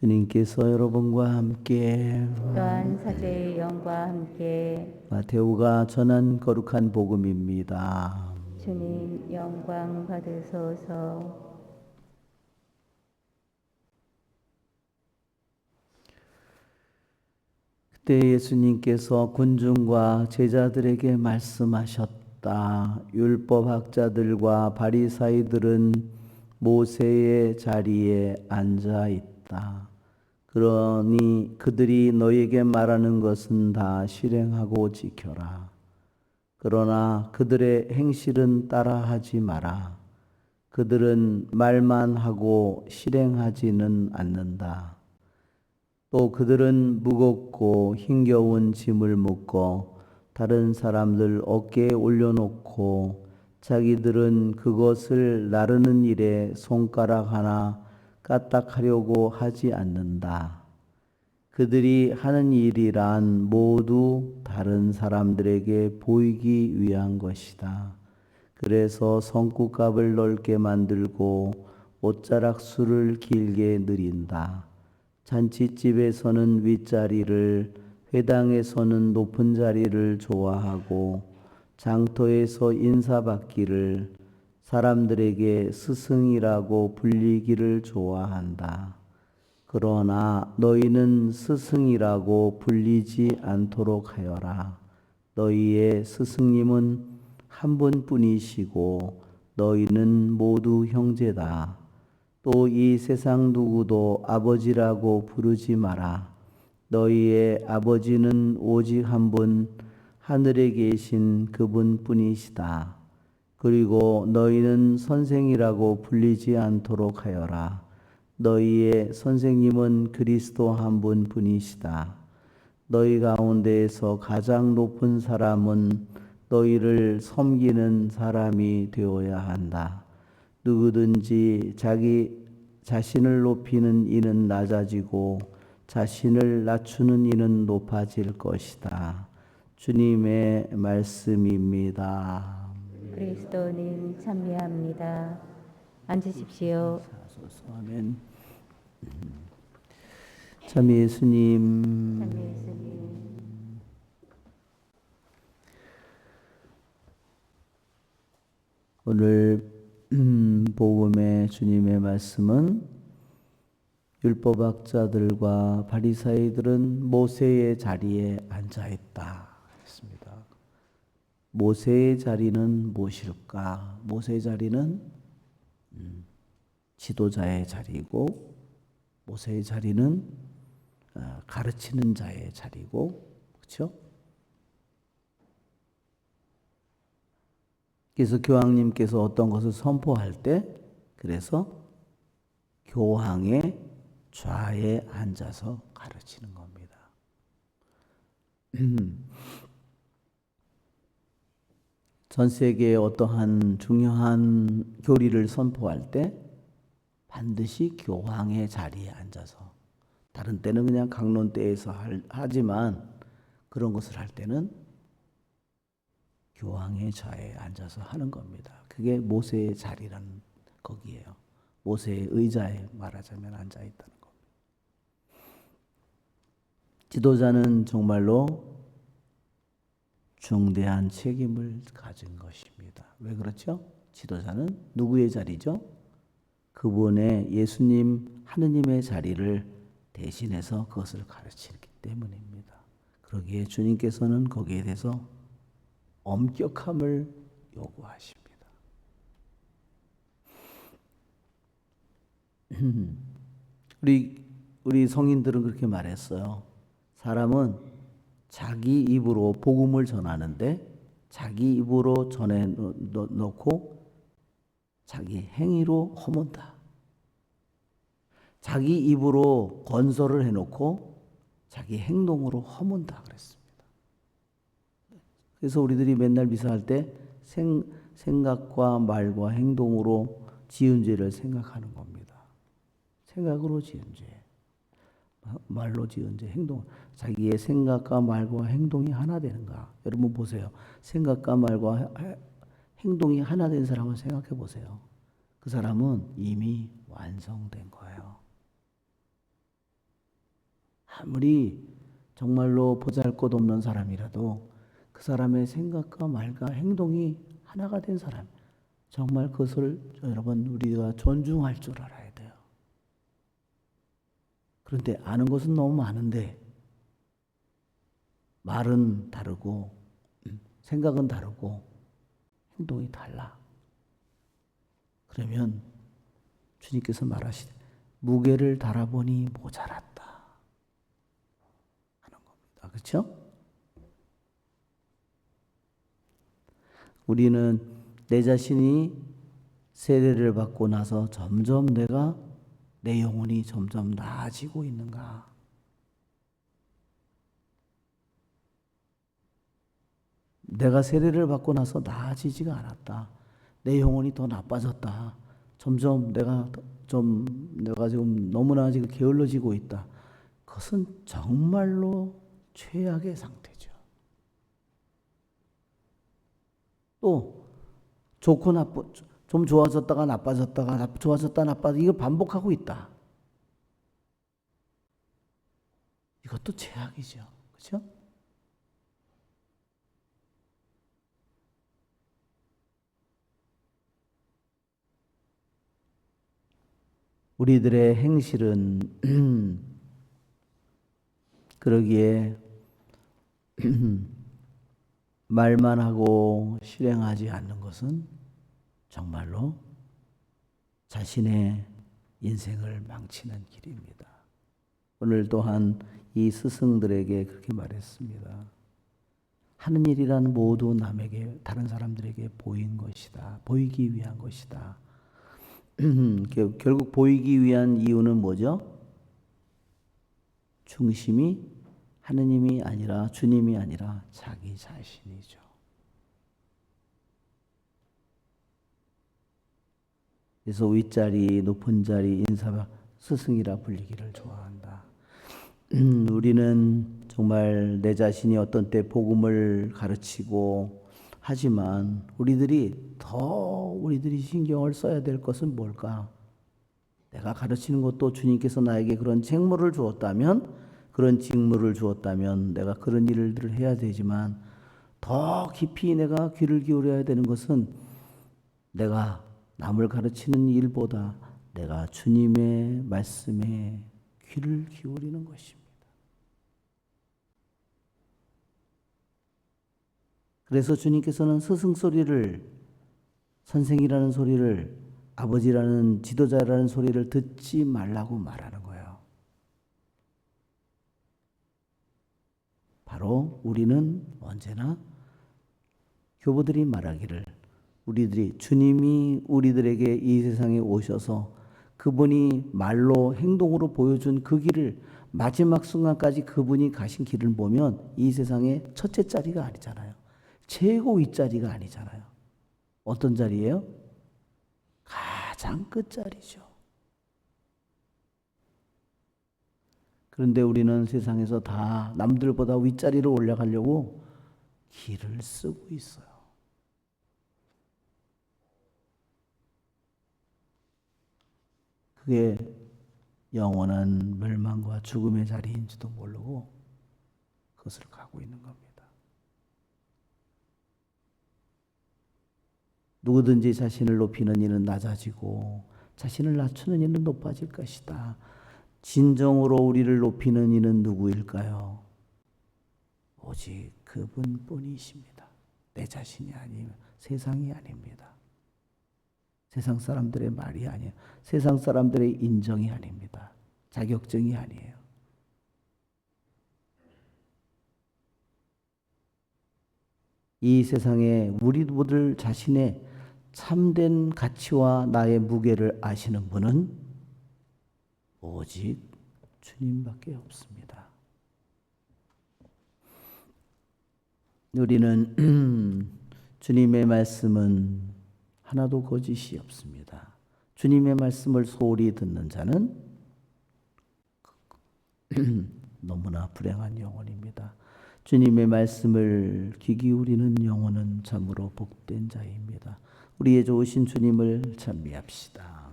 주님께서 여러분과 함께 또한 사제의 영과 함께 마테오가 전한 거룩한 복음입니다. 주님 영광 받으소서. 그때 예수님께서 군중과 제자들에게 말씀하셨다. 율법학자들과 바리사이들은 모세의 자리에 앉아 있다. 그러니 그들이 너에게 말하는 것은 다 실행하고 지켜라. 그러나 그들의 행실은 따라하지 마라. 그들은 말만 하고 실행하지는 않는다. 또 그들은 무겁고 힘겨운 짐을 묶어 다른 사람들 어깨에 올려놓고 자기들은 그것을 나르는 일에 손가락 하나 까딱하려고 하지 않는다. 그들이 하는 일이란 모두 다른 사람들에게 보이기 위한 것이다. 그래서 성구값을 넓게 만들고 옷자락수를 길게 늘인다. 잔치집에서는 윗자리를, 회당에서는 높은 자리를 좋아하고 장터에서 인사받기를, 사람들에게 스승이라고 불리기를 좋아한다. 그러나 너희는 스승이라고 불리지 않도록 하여라. 너희의 스승님은 한 분뿐이시고 너희는 모두 형제다. 또 이 세상 누구도 아버지라고 부르지 마라. 너희의 아버지는 오직 한 분, 하늘에 계신 그분뿐이시다. 그리고 너희는 선생이라고 불리지 않도록 하여라. 너희의 선생님은 그리스도 한 분뿐이시다. 너희 가운데에서 가장 높은 사람은 너희를 섬기는 사람이 되어야 한다. 누구든지 자기 자신을 높이는 이는 낮아지고 자신을 낮추는 이는 높아질 것이다. 주님의 말씀입니다. 그리스도님 참배합니다. 앉으십시오. 아멘. 참 예수님, 참 예수님, 오늘 복음의 주님의 말씀은 율법학자들과 바리사이들은 모세의 자리에 앉아 있다 했습니다. 모세의 자리는 무엇일까? 모세의 자리는 지도자의 자리고, 모세의 자리는 가르치는 자의 자리고, 그렇죠? 그래서 교황님께서 어떤 것을 선포할 때, 그래서 교황의 좌에 앉아서 가르치는 겁니다. 전 세계의 어떠한 중요한 교리를 선포할 때 반드시 교황의 자리에 앉아서, 다른 때는 그냥 강론대에서 하지만 그런 것을 할 때는 교황의 좌에 앉아서 하는 겁니다. 그게 모세의 자리라는 거기에요. 모세의 의자에 말하자면 앉아 있다는 겁니다. 지도자는 정말로 중대한 책임을 가진 것입니다. 왜 그렇죠? 지도자는 누구의 자리죠? 그분의 예수님 하느님의 자리를 대신해서 그것을 가르치기 때문입니다. 그러기에 주님께서는 거기에 대해서 엄격함을 요구하십니다. 우리 성인들은 그렇게 말했어요. 사람은 자기 입으로 복음을 전하는데 자기 입으로 전해 놓고 자기 행위로 허문다. 자기 입으로 건설을 해놓고 자기 행동으로 허문다 그랬습니다. 그래서 우리들이 맨날 미사할 때 생각과 말과 행동으로 지은 죄를 생각하는 겁니다. 생각으로 지은 죄, 말로 지은 죄, 행동. 자기의 생각과 말과 행동이 하나 되는가? 여러분 보세요. 생각과 말과 행동이 하나 된 사람을 생각해 보세요. 그 사람은 이미 완성된 거예요. 아무리 정말로 보잘것없는 사람이라도 그 사람의 생각과 말과 행동이 하나가 된 사람, 정말 그것을 여러분 우리가 존중할 줄 알아야 돼요. 그런데 아는 것은 너무 많은데 말은 다르고 생각은 다르고 행동이 달라. 그러면 주님께서 말하시되 무게를 달아보니 모자랐다 하는 겁니다. 그렇죠? 우리는 내 자신이 세례를 받고 나서 점점 내 영혼이 점점 나아지고 있는가? 내가 세례를 받고 나서 나아지지가 않았다. 내 영혼이 더 나빠졌다. 점점 내가 지금 너무나 지금 게을러지고 있다. 그것은 정말로 최악의 상태죠. 또 좋고 나쁘 좀 좋아졌다가 나빠졌다가 좋아졌다 나빠졌다 이걸 반복하고 있다. 이것도 최악이죠. 그렇죠? 우리들의 행실은 그러기에 말만 하고 실행하지 않는 것은 정말로 자신의 인생을 망치는 길입니다. 오늘 또한 이 스승들에게 그렇게 말했습니다. 하는 일이란 모두 남에게 다른 사람들에게 보이기 위한 것이다. 결국 보이기 위한 이유는 뭐죠? 중심이 하느님이 아니라 주님이 아니라 자기 자신이죠. 그래서 윗자리 높은 자리 인사 스승이라 불리기를 좋아한다. 우리는 정말 내 자신이 어떤 때 복음을 가르치고 하지만 우리들이 신경을 써야 될 것은 뭘까? 내가 가르치는 것도 주님께서 나에게 그런 책무를 주었다면 그런 직무를 주었다면 내가 그런 일들을 해야 되지만 더 깊이 내가 귀를 기울여야 되는 것은 내가 남을 가르치는 일보다 내가 주님의 말씀에 귀를 기울이는 것입니다. 그래서 주님께서는 스승 소리를, 선생이라는 소리를, 아버지라는 지도자라는 소리를 듣지 말라고 말하는 거예요. 바로 우리는 언제나 교보들이 말하기를 주님이 우리들에게 이 세상에 오셔서 그분이 말로 행동으로 보여준 그 길을 마지막 순간까지 그분이 가신 길을 보면 이 세상의 첫째 자리가 아니잖아요. 최고 윗자리가 아니잖아요. 어떤 자리예요? 가장 끝자리죠. 그런데 우리는 세상에서 다 남들보다 윗자리로 올라가려고 길을 쓰고 있어요. 그게 영원한 멸망과 죽음의 자리인지도 모르고 그것을 가고 있는 겁니다. 누구든지 자신을 높이는 이는 낮아지고 자신을 낮추는 이는 높아질 것이다. 진정으로 우리를 높이는 이는 누구일까요? 오직 그분뿐이십니다. 내 자신이 아니면 세상이 아닙니다. 세상 사람들의 말이 아니에요. 세상 사람들의 인정이 아닙니다. 자격증이 아니에요. 이 세상에 우리 모두 자신의 참된 가치와 나의 무게를 아시는 분은 오직 주님밖에 없습니다. 우리는 주님의 말씀은 하나도 거짓이 없습니다. 주님의 말씀을 소홀히 듣는 자는 너무나 불행한 영혼입니다. 주님의 말씀을 귀 기울이는 영혼은 참으로 복된 자입니다. 우리의 좋으신 주님을 찬미합시다.